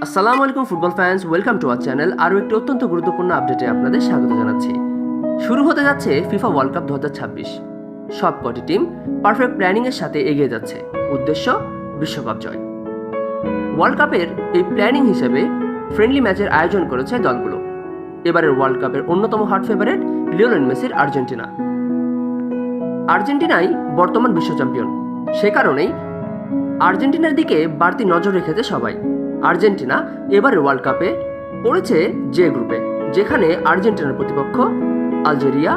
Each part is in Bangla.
আসসালামু আলাইকুম football fans, welcome to our channel. আরও একটি অত্যন্ত গুরুত্বপূর্ণ আপডেটে আপনাদের স্বাগত জানাচ্ছি। শুরু হতে যাচ্ছে ফিফা ওয়ার্ল্ড কাপ 2026। সবকটি টিম পারফেক্ট প্ল্যানিংয়ের সাথে এগিয়ে যাচ্ছে, উদ্দেশ্য বিশ্বকাপ জয়। ওয়ার্ল্ড কাপের এই প্ল্যানিং হিসেবে ফ্রেন্ডলি ম্যাচের আয়োজন করেছে দলগুলো। এবারের ওয়ার্ল্ড কাপের অন্যতম হট ফেভারিট লিওনেল মেসির আর্জেন্টিনা। আর্জেন্টিনাই বর্তমান বিশ্ব চ্যাম্পিয়ন, সে কারণেই আর্জেন্টিনার দিকে বাড়তি নজর রেখেছে সবাই। আর্জেন্টিনা এবারের ওয়ার্ল্ড কাপে পড়েছে জে গ্রুপে, যেখানে আর্জেন্টিনার প্রতিপক্ষ আলজেরিয়া,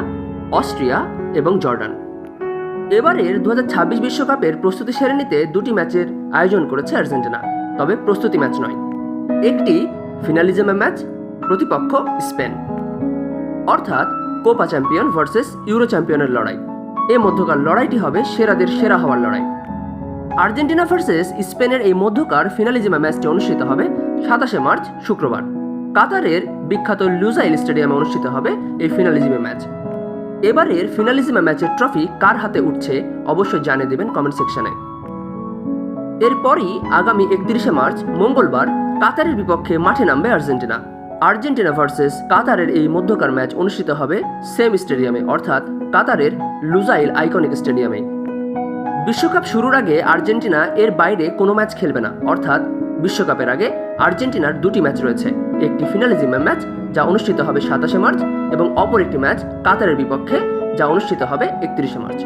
অস্ট্রিয়া এবং জর্ডান। এবারের 2026 বিশ্বকাপের প্রস্তুতি সেরে নিতে দুটি ম্যাচের আয়োজন করেছে আর্জেন্টিনা, তবে প্রস্তুতি ম্যাচ নয়। একটি ফিনালিজমে ম্যাচ, প্রতিপক্ষ স্পেন, অর্থাৎ কোপা চ্যাম্পিয়ন ভার্সেস ইউরো চ্যাম্পিয়নের লড়াই। এর মধ্যকার লড়াইটি হবে সেরাদের সেরা হওয়ার লড়াই। আর্জেন্টিনা ভার্সেস স্পেনের এই মধ্যকার ফিনালিজিমা ম্যাচটি অনুষ্ঠিত হবে 27শে মার্চ শুক্রবার। কাতারের বিখ্যাত লুজাইল স্টেডিয়ামে অনুষ্ঠিত হবে এই ফিনালিজিমা ম্যাচ। এবারের ফিনালিজিমা ম্যাচের ট্রফি কার হাতে উঠছে অবশ্যই জানিয়ে দেবেন কমেন্ট সেকশনে। এরপরই আগামী 31শে মার্চ মঙ্গলবার কাতারের বিপক্ষে মাঠে নামবে আর্জেন্টিনা। আর্জেন্টিনা ভার্সেস কাতারের এই মধ্যকার ম্যাচ অনুষ্ঠিত হবে সেম স্টেডিয়ামে, অর্থাৎ কাতারের লুজাইল আইকনিক স্টেডিয়ামে। বিশ্বকাপ শুরুর আগে আর্জেন্টিনা এর বাইরে কোনো ম্যাচ খেলবে না, অর্থাৎ বিশ্বকাপের আগে আর্জেন্টিনার দুটি ম্যাচ রয়েছে। একটি ফিনালিজিমা ম্যাচ যা অনুষ্ঠিত হবে 27শে মার্চ এবং অপর একটি ম্যাচ কাতারের বিপক্ষে যা অনুষ্ঠিত হবে 31শে মার্চ।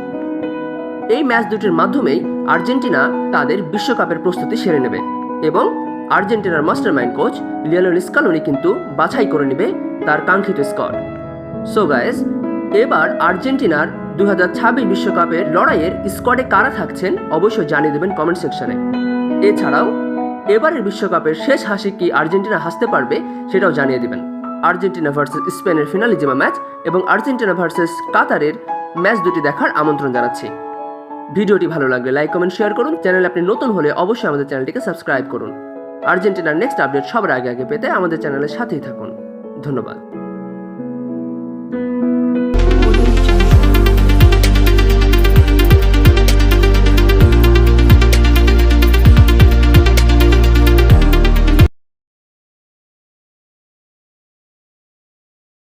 এই ম্যাচ দুটির মাধ্যমেই আর্জেন্টিনা তাদের বিশ্বকাপের প্রস্তুতি সেরে নেবে এবং আর্জেন্টিনার মাস্টারমাইন্ড কোচ লিওনেল স্কালোনি কিন্তু বাছাই করে নেবে তার কাঙ্ক্ষিত স্কোয়াড। সো গাইস, এবার আর্জেন্টিনার 2026 বিশ্বকাপের লড়াইয়ের স্কোয়াডে কারা থাকছেন অবশ্যই জানিয়ে দেবেন কমেন্ট সেকশনে। এছাড়াও এবারের বিশ্বকাপের শেষ হাসি কি আর্জেন্টিনা হাসতে পারবে সেটাও জানিয়ে দেবেন। আর্জেন্টিনা ভার্সেস স্পেনের ফিনালিজিমা ম্যাচ এবং আর্জেন্টিনা ভার্সেস কাতারের ম্যাচ দুটি দেখার আমন্ত্রণ জানাচ্ছি। ভিডিওটি ভালো লাগলে লাইক, কমেন্ট, শেয়ার করুন। চ্যানেলে আপনি নতুন হলে অবশ্যই আমাদের চ্যানেলটিকে সাবস্ক্রাইব করুন। আর্জেন্টিনার নেক্সট আপডেট সবার আগে পেতে আমাদের চ্যানেলের সাথেই থাকুন। ধন্যবাদ।